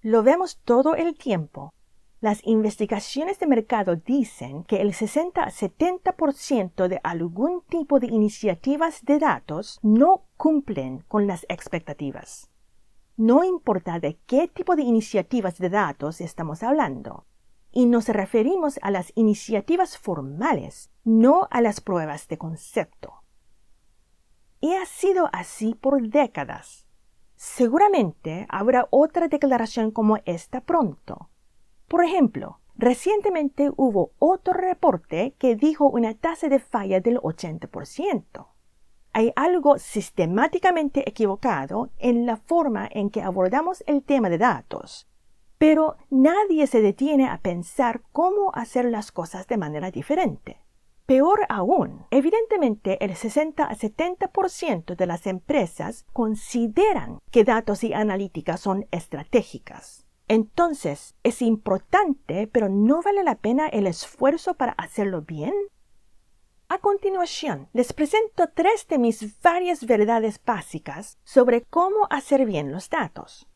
Lo vemos todo el tiempo. Las investigaciones de mercado dicen que el 60 a 70% de algún tipo de iniciativas de datos no cumplen con las expectativas. No importa de qué tipo de iniciativas de datos estamos hablando, y nos referimos a las iniciativas formales, no a las pruebas de concepto. Y ha sido así por décadas. Seguramente habrá otra declaración como esta pronto. Por ejemplo, recientemente hubo otro reporte que dijo una tasa de falla del 80%. Hay algo sistemáticamente equivocado en la forma en que abordamos el tema de datos, pero nadie se detiene a pensar cómo hacer las cosas de manera diferente. Peor aún, evidentemente el 60 a 70% de las empresas consideran que datos y analítica son estratégicas. Entonces, ¿es importante, pero no vale la pena el esfuerzo para hacerlo bien? A continuación, les presento 3 de mis varias verdades básicas sobre cómo hacer bien los datos.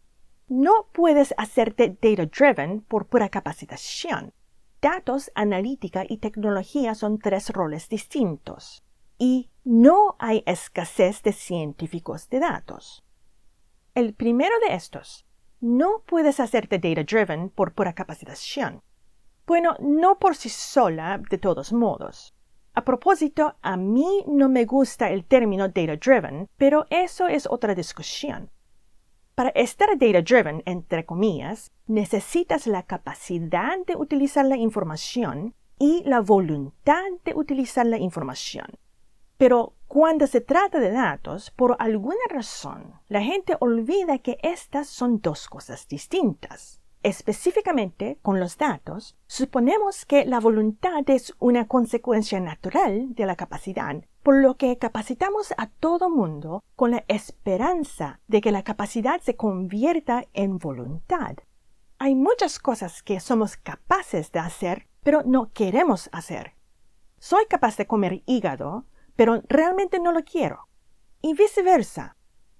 No puedes hacerte data-driven por pura capacitación. Datos, analítica y tecnología son 3 roles distintos. Y no hay escasez de científicos de datos. El primero de estos, no puedes hacerte data-driven por pura capacitación. Bueno, no por sí sola, de todos modos. A propósito, a mí no me gusta el término data-driven, pero eso es otra discusión. Para estar data-driven, entre comillas, necesitas la capacidad de utilizar la información y la voluntad de utilizar la información. Pero cuando se trata de datos, por alguna razón, la gente olvida que estas son 2 cosas distintas. Específicamente, con los datos, suponemos que la voluntad es una consecuencia natural de la capacidad, por lo que capacitamos a todo mundo con la esperanza de que la capacidad se convierta en voluntad. Hay muchas cosas que somos capaces de hacer, pero no queremos hacer. Soy capaz de comer hígado, pero realmente no lo quiero. Y viceversa.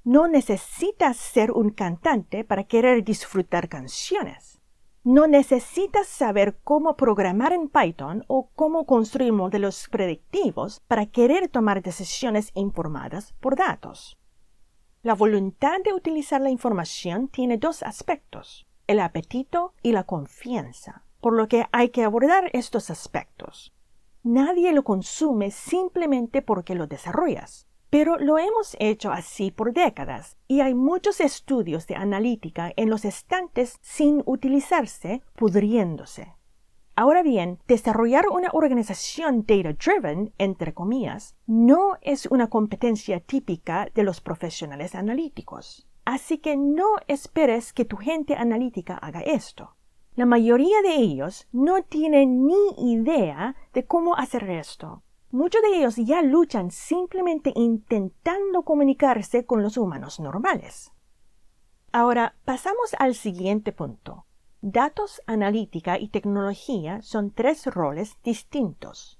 No necesitas ser un cantante para querer disfrutar canciones. No necesitas saber cómo programar en Python o cómo construir modelos predictivos para querer tomar decisiones informadas por datos. La voluntad de utilizar la información tiene 2 aspectos, el apetito y la confianza, por lo que hay que abordar estos aspectos. Nadie lo consume simplemente porque lo desarrollas. Pero lo hemos hecho así por décadas y hay muchos estudios de analítica en los estantes sin utilizarse, pudriéndose. Ahora bien, desarrollar una organización data-driven, entre comillas, no es una competencia típica de los profesionales analíticos. Así que no esperes que tu gente analítica haga esto. La mayoría de ellos no tienen ni idea de cómo hacer esto. Muchos de ellos ya luchan simplemente intentando comunicarse con los humanos normales. Ahora, pasamos al siguiente punto. Datos, analítica y tecnología son 3 roles distintos.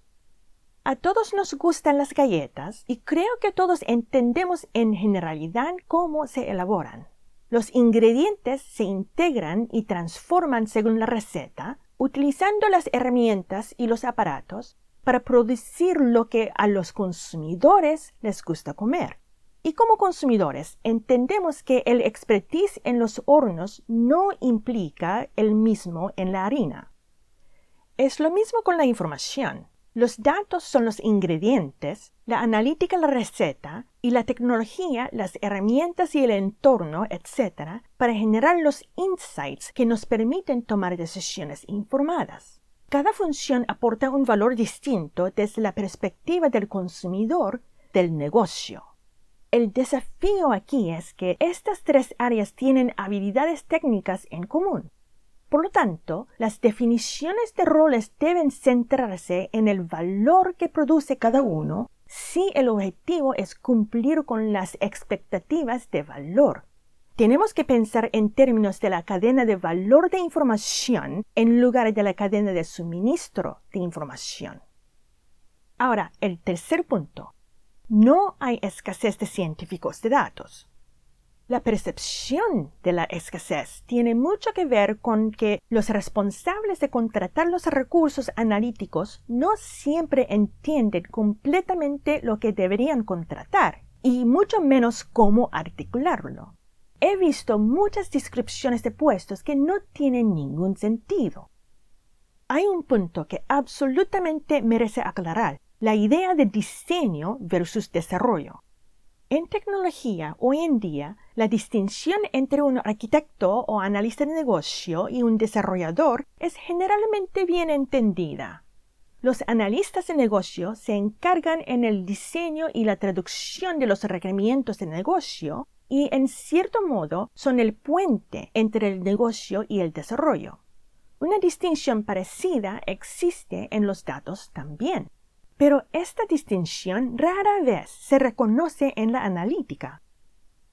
A todos nos gustan las galletas y creo que todos entendemos en generalidad cómo se elaboran. Los ingredientes se integran y transforman según la receta, utilizando las herramientas y los aparatos para producir lo que a los consumidores les gusta comer. Y como consumidores entendemos que el expertise en los hornos no implica el mismo en la harina. Es lo mismo con la información. Los datos son los ingredientes, la analítica la receta y la tecnología las herramientas y el entorno, etc., para generar los insights que nos permiten tomar decisiones informadas. Cada función aporta un valor distinto desde la perspectiva del consumidor del negocio. El desafío aquí es que estas 3 áreas tienen habilidades técnicas en común. Por lo tanto, las definiciones de roles deben centrarse en el valor que produce cada uno si el objetivo es cumplir con las expectativas de valor. Tenemos que pensar en términos de la cadena de valor de información en lugar de la cadena de suministro de información. Ahora, el tercer punto. No hay escasez de científicos de datos. La percepción de la escasez tiene mucho que ver con que los responsables de contratar los recursos analíticos no siempre entienden completamente lo que deberían contratar, y mucho menos cómo articularlo. He visto muchas descripciones de puestos que no tienen ningún sentido. Hay un punto que absolutamente merece aclarar: la idea de diseño versus desarrollo. En tecnología, hoy en día, la distinción entre un arquitecto o analista de negocio y un desarrollador es generalmente bien entendida. Los analistas de negocio se encargan en el diseño y la traducción de los requerimientos de negocio y, en cierto modo, son el puente entre el negocio y el desarrollo. Una distinción parecida existe en los datos también. Pero esta distinción rara vez se reconoce en la analítica.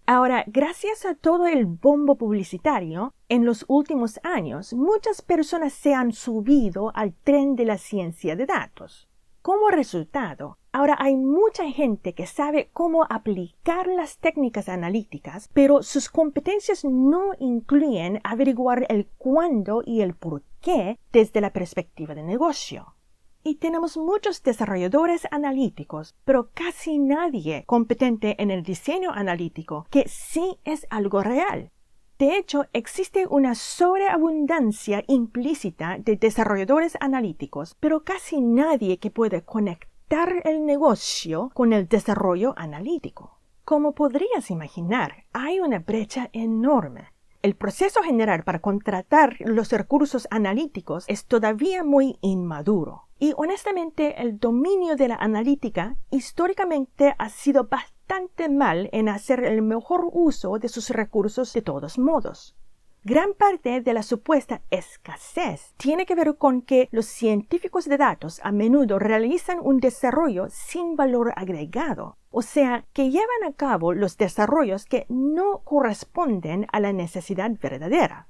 Ahora, gracias a todo el bombo publicitario, en los últimos años muchas personas se han subido al tren de la ciencia de datos. Como resultado, ahora hay mucha gente que sabe cómo aplicar las técnicas analíticas, pero sus competencias no incluyen averiguar el cuándo y el por qué desde la perspectiva de negocio. Y tenemos muchos desarrolladores analíticos, pero casi nadie competente en el diseño analítico, que sí es algo real. De hecho, existe una sobreabundancia implícita de desarrolladores analíticos, pero casi nadie que puede conectar el negocio con el desarrollo analítico. Como podrías imaginar, hay una brecha enorme. El proceso general para contratar los recursos analíticos es todavía muy inmaduro. Y honestamente, el dominio de la analítica históricamente ha sido bastante mal en hacer el mejor uso de sus recursos de todos modos. Gran parte de la supuesta escasez tiene que ver con que los científicos de datos a menudo realizan un desarrollo sin valor agregado, o sea, que llevan a cabo los desarrollos que no corresponden a la necesidad verdadera.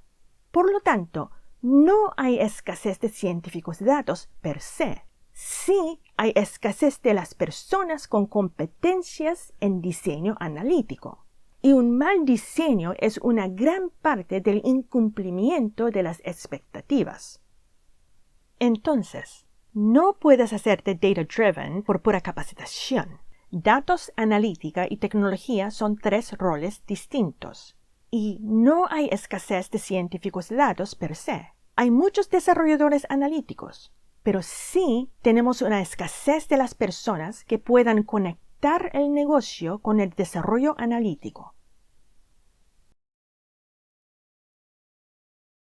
Por lo tanto, no hay escasez de científicos de datos per se. Sí hay escasez de las personas con competencias en diseño analítico. Y un mal diseño es una gran parte del incumplimiento de las expectativas. Entonces, no puedes hacerte data-driven por pura capacitación. Datos, analítica y tecnología son 3 roles distintos. Y no hay escasez de científicos de datos per se. Hay muchos desarrolladores analíticos, pero sí tenemos una escasez de las personas que puedan conectar el negocio con el desarrollo analítico.